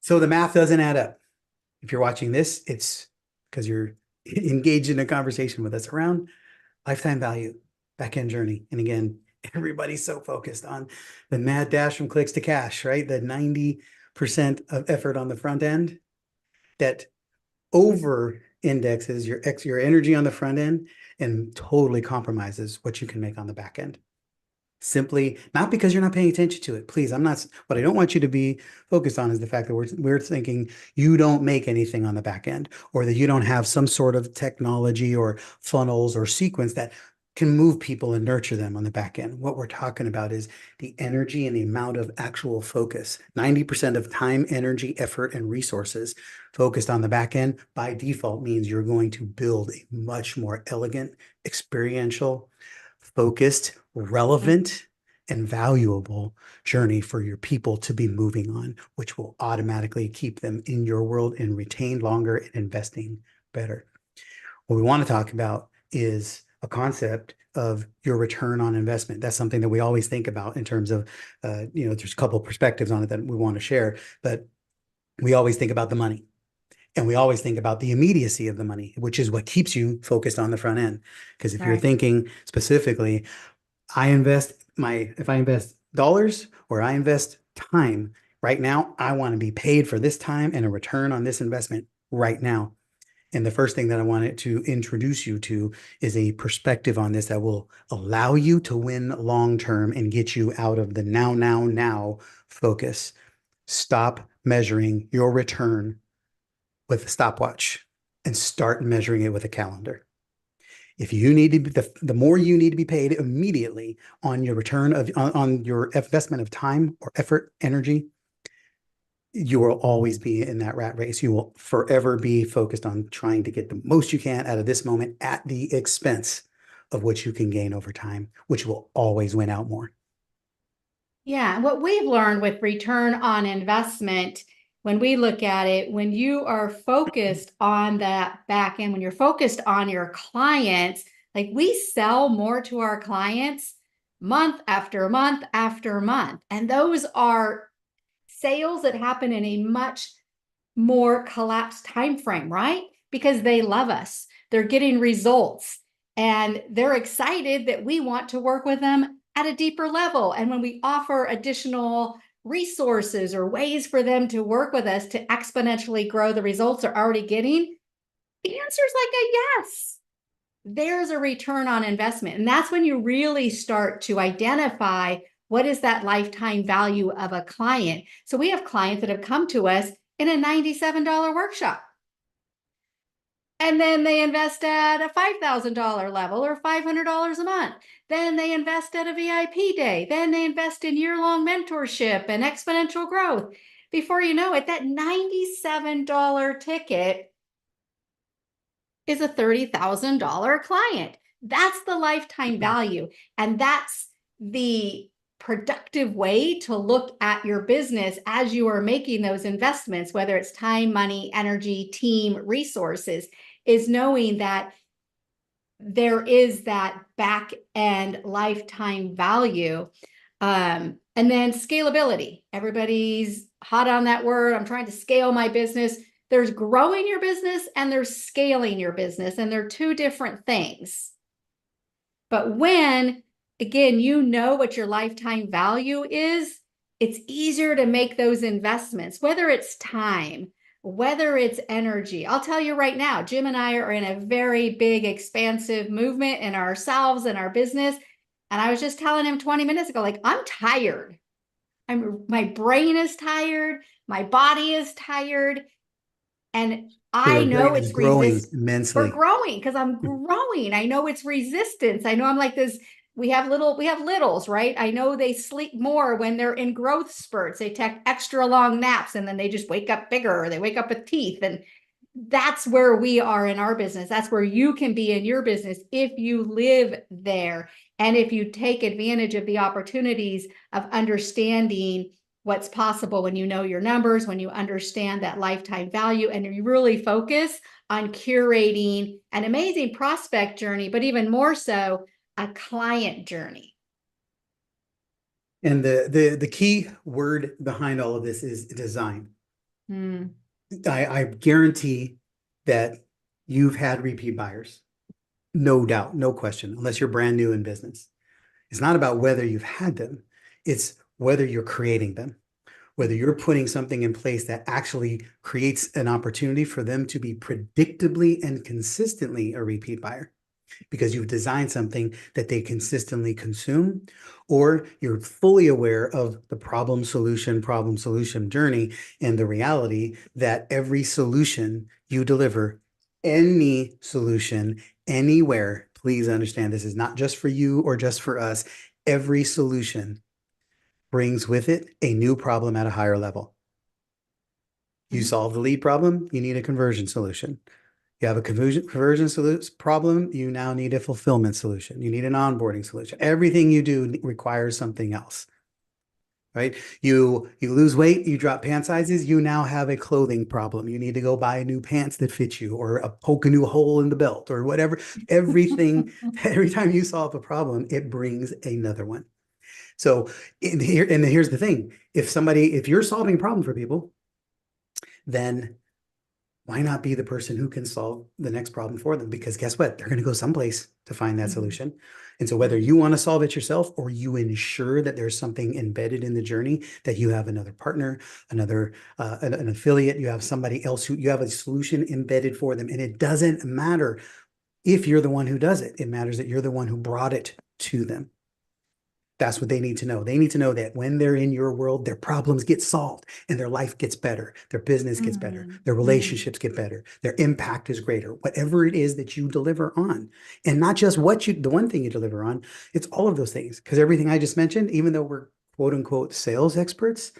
So the math doesn't add up. If you're watching this, it's because you're engaged in a conversation with us around lifetime value, back end journey. And again, everybody's so focused on the mad dash from clicks to cash, right? The 90% of effort on the front end that over indexes your energy on the front end and totally compromises what you can make on the back end. Simply not because you're not paying attention to it. Please, I'm not. What I don't want you to be focused on is the fact that we're thinking you don't make anything on the back end, or that you don't have some sort of technology or funnels or sequence that can move people and nurture them on the back end. What we're talking about is the energy and the amount of actual focus. 90% of time, energy, effort, and resources focused on the back end by default means you're going to build a much more elegant, experiential, focused, relevant, and valuable journey for your people to be moving on, which will automatically keep them in your world and retained longer and investing better. What we want to talk about is a concept of your return on investment. That's something that we always think about in terms of, there's a couple of perspectives on it that we want to share, but we always think about the money. And we always think about the immediacy of the money, which is what keeps you focused on the front end. Because if you're thinking specifically, if I invest dollars or I invest time right now, I want to be paid for this time and a return on this investment right now. And the first thing that I wanted to introduce you to is a perspective on this that will allow you to win long term and get you out of the now focus. Stop measuring your return with a stopwatch and start measuring it with a calendar. If you need to be, the more you need to be paid immediately on your return on your investment of time or effort, energy, you will always be in that rat race. You will forever be focused on trying to get the most you can out of this moment at the expense of what you can gain over time, which will always win out more. Yeah, what we've learned with return on investment, when we look at it, when you are focused on that back end, when you're focused on your clients, like we sell more to our clients month after month after month. And those are sales that happen in a much more collapsed time frame, right? Because they love us. They're getting results and they're excited that we want to work with them at a deeper level. And when we offer additional resources or ways for them to work with us to exponentially grow the results they're already getting, the answer is like a yes. There's a return on investment. And that's when you really start to identify what is that lifetime value of a client. So we have clients that have come to us in a $97 workshop. And then they invest at a $5,000 level or $500 a month. Then they invest at a VIP day. Then they invest in year-long mentorship and exponential growth. Before you know it, that $97 ticket is a $30,000 client. That's the lifetime value. And that's the productive way to look at your business as you are making those investments, whether it's time, money, energy, team, resources, is knowing that there is that back end lifetime value. And then scalability. Everybody's hot on that word. I'm trying to scale my business. There's growing your business and there's scaling your business, and they're two different things. But when, again, you know what your lifetime value is, it's easier to make those investments, whether it's time, whether it's energy. I'll tell you right now, Jim and I are in a very big, expansive movement in ourselves and our business. And I was just telling him 20 minutes ago, like, I'm tired. My brain is tired. My body is tired. And I Your know brain is it's growing we're immensely. growing because I'm growing. I know it's resistance. I know I'm like this. We have littles, right? I know they sleep more when they're in growth spurts. They take extra long naps and then they just wake up bigger, or they wake up with teeth. And that's where we are in our business. That's where you can be in your business if you live there. And if you take advantage of the opportunities of understanding what's possible when you know your numbers, when you understand that lifetime value, and you really focus on curating an amazing prospect journey, but even more so, a client journey. And the key word behind all of this is design. Mm. I guarantee that you've had repeat buyers. No doubt, no question, unless you're brand new in business. It's not about whether you've had them, it's whether you're creating them, whether you're putting something in place that actually creates an opportunity for them to be predictably and consistently a repeat buyer because you've designed something that they consistently consume, or you're fully aware of the problem solution journey and the reality that every solution you deliver, any solution, anywhere, please understand this is not just for you or just for us. Every solution brings with it a new problem at a higher level. You Mhm. solve the lead problem, you need a conversion solution. You have a conversion solution problem, you now need a fulfillment solution. You need an onboarding solution. Everything you do requires something else, right? You lose weight, you drop pant sizes, you now have a clothing problem. You need to go buy new pants that fit you or poke a new hole in the belt or whatever. Everything, every time you solve a problem, it brings another one. So here's the thing. If you're solving a problem for people, then why not be the person who can solve the next problem for them? Because guess what? They're going to go someplace to find that Mhm. solution. And so whether you want to solve it yourself or you ensure that there's something embedded in the journey, that you have another partner, another an affiliate, you have somebody else who you have a solution embedded for them. And it doesn't matter if you're the one who does it. It matters that you're the one who brought it to them. That's what they need to know. They need to know that when they're in your world, their problems get solved and their life gets better, their business gets better, Mm. their Mm. relationships get better, their impact is greater, whatever it is that you deliver on. And not just the one thing you deliver on, it's all of those things. Because everything I just mentioned, even though we're quote unquote sales experts,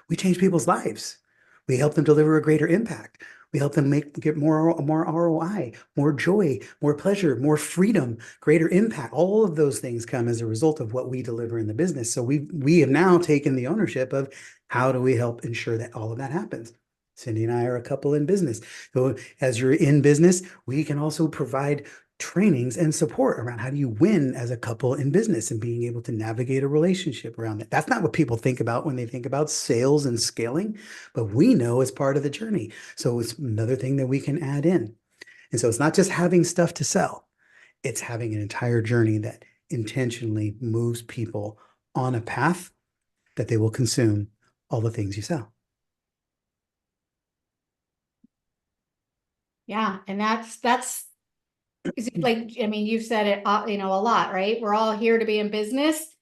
we change people's lives. We help them deliver a greater impact. We help them get more ROI, more joy, more pleasure, more freedom, greater impact. All of those things come as a result of what we deliver in the business. So we have now taken the ownership of how do we help ensure that all of that happens. Cindy and I are a couple in business. So as you're in business, we can also provide trainings and support around how do you win as a couple in business and being able to navigate a relationship around it. That's not what people think about when they think about sales and scaling, but we know it's part of the journey. So it's another thing that we can add in. And so it's not just having stuff to sell, it's having an entire journey that intentionally moves people on a path that they will consume all the things you sell. Yeah. And that's like, I mean, you've said it, a lot, right? We're all here to be in business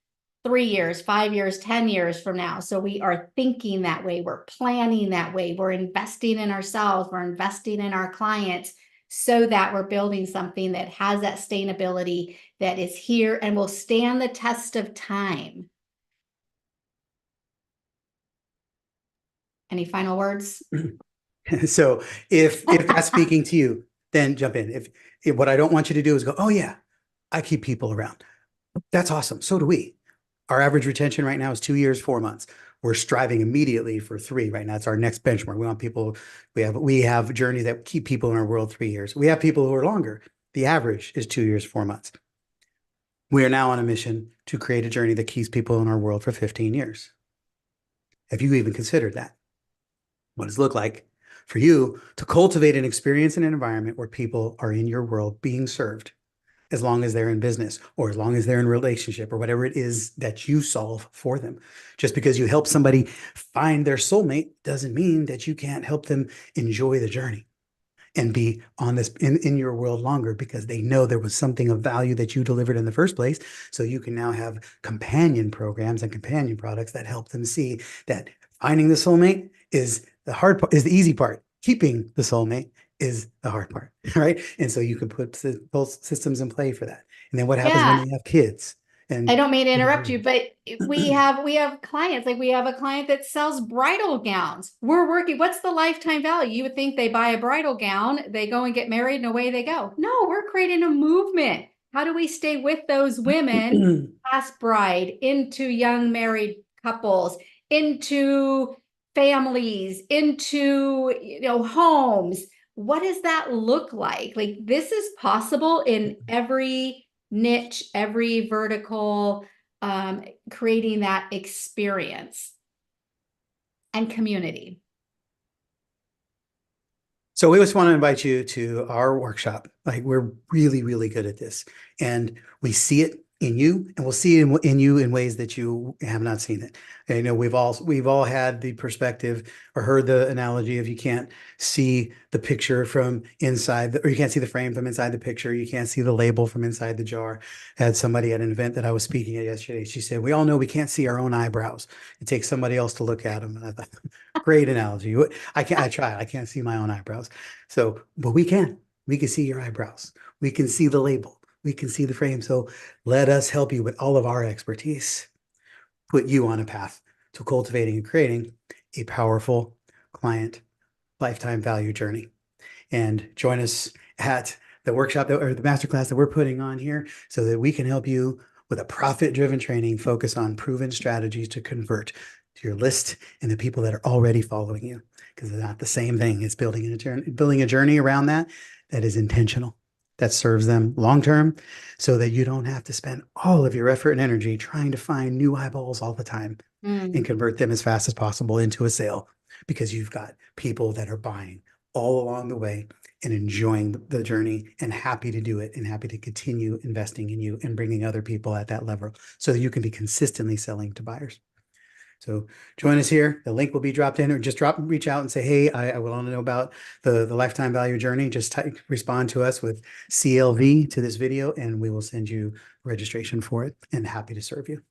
3 years, 5 years, 10 years from now. So we are thinking that way. We're planning that way. We're investing in ourselves. We're investing in our clients so that we're building something that has that sustainability that is here and will stand the test of time. Any final words? So if that's speaking to you, then jump in. If what I don't want you to do is go, oh yeah, I keep people around. That's awesome. So do we. Our average retention right now is 2 years, 4 months. We're striving immediately for 3 right now. It's our next benchmark. We want people, we have journeys that keep people in our world 3 years. We have people who are longer. The average is 2 years, 4 months. We are now on a mission to create a journey that keeps people in our world for 15 years. Have you even considered that? What does it look like for you to cultivate an experience in an environment where people are in your world being served as long as they're in business or as long as they're in relationship or whatever it is that you solve for them. Just because you help somebody find their soulmate doesn't mean that you can't help them enjoy the journey and be on this in your world longer because they know there was something of value that you delivered in the first place. So you can now have companion programs and companion products that help them see that finding the soulmate is the hard part, is the easy part. Keeping the soulmate is the hard part, right? And so you can put both systems in play for that. And then what happens when Yeah. they have kids? I And don't mean to interrupt you, but we have clients, like we have a client that sells bridal gowns. We're working, what's the lifetime value? You would think they buy a bridal gown, they go and get married and away they go. No, we're creating a movement. How do we stay with those women, past bride, into young married couples, into families, into homes? What does that look like? Like this is possible in every niche, every vertical, creating that experience and community. So we just want to invite you to our workshop. Like we're really, really good at this, and we see it in you, and we'll see it in you in ways that you have not seen it. And, you know, we've all had the perspective or heard the analogy of you can't see the picture from inside, or you can't see the frame from inside the picture. You can't see the label from inside the jar. I had somebody at an event that I was speaking at yesterday. She said, "We all know we can't see our own eyebrows. It takes somebody else to look at them." And I thought, great analogy. I can't. I try. I can't see my own eyebrows. So, but we can. We can see your eyebrows. We can see the label. We can see the frame. So let us help you with all of our expertise, put you on a path to cultivating and creating a powerful client lifetime value journey. And join us at the workshop or the masterclass that we're putting on here so that we can help you with a profit-driven training focus on proven strategies to convert to your list and the people that are already following you, because it's not the same thing. It's building a journey around that is intentional, that serves them long term, so that you don't have to spend all of your effort and energy trying to find new eyeballs all the time and convert them as fast as possible into a sale, because you've got people that are buying all along the way and enjoying the journey and happy to do it and happy to continue investing in you and bringing other people at that level so that you can be consistently selling to buyers. So join us here. The link will be dropped in, or just reach out and say, "Hey, I want to know about the lifetime value journey." Just respond to us with CLV to this video, and we will send you registration for it, and happy to serve you.